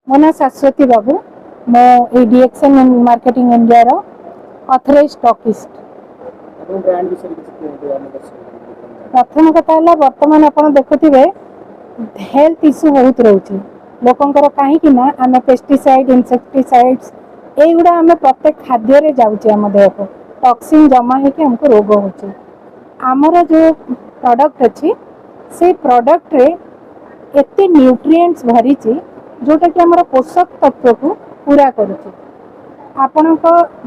मो ना शाश्वती बाबू मो डीएक्सएन मार्केटिंग इंडिया रो ऑथराइज्ड स्टॉकिस्ट। प्रथम कथा है बर्तमान आप देखुवे हेल्थ इश्यू बहुत रोचे लोकंर कहीं आम पेस्टिसाइड इनसेक्टिसाइड्स युवा आम प्रत्येक खाद्य जाऊे आम देह को टॉक्सिन जमा होकर हमको रोग हो आमर जो प्रोडक्ट अच्छी से प्रोडक्ट रे एते न्यूट्रिएंट्स भरी जोटा कि आमर पोषक तत्व को पूरा करुच्ची आपण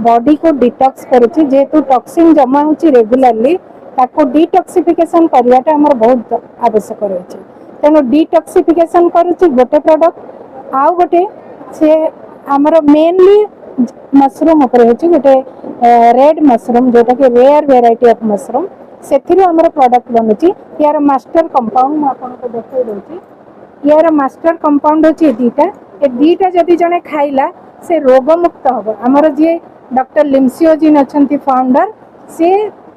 बॉडी को डिटॉक्स करुच्ची जेहेतु टॉक्सिन जमा होची रेगुलरली ताको डिटॉक्सिफिकेशन करवाटा आमर बहुत आवश्यक रही तेणु डिटॉक्सिफिकेशन करुच्ची गोटे प्रोडक्ट आउ गोटे से आमर मेनली मशरूम उपर होची गोटे रेड मशरूम जोटा कि रेयर वेराइटी ऑफ मशरूम से आमर प्रोडक्ट बनुची यार मास्टर कंपाउंड मु आपको देखई दउची यार मास्टर कंपाउंड अच्छे दीटा जदि जने खाइला से रोग मुक्त हम आमर जी डॉक्टर लिम्सियोजिन अच्छा फाउंडर से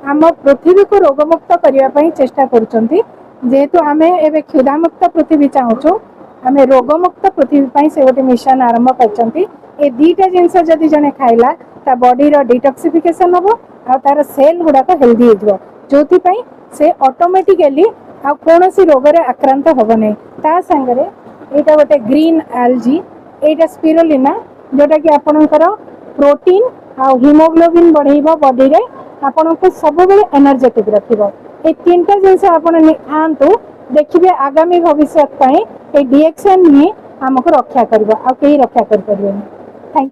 आम पृथ्वी को रोग मुक्त करने चेष्टा करेतु आम ए क्षुधा मुक्त पृथ्वी चाहूँ आम रोग मुक्त पृथ्वी से गोटे मिशन आरंभ कर दीटा जिनस जदि जने खाइला ता बॉडी रो डिटॉक्सिफिकेशन हम आ तार सेल गुड़ाक हेल्दी हो जो से ऑटोमेटिकली आ कौन सी रोग आक्रांत हम नहीं ता संगरे एटा गोटे ग्रीन एल्जी एटा स्पिरुलिना जोटा कि आपणकर प्रोटीन आ हिमोग्लोबिन बढ़ेबो बॉडी रे आपनको सब बेले एनर्जेटिक रखिबो ए तीनटा जिंस आपण खांतु देखिबे आगामी भविष्य पई ए डीएक्सएन ही हमको रक्षा करबो आ केही रक्षा कर परिबे।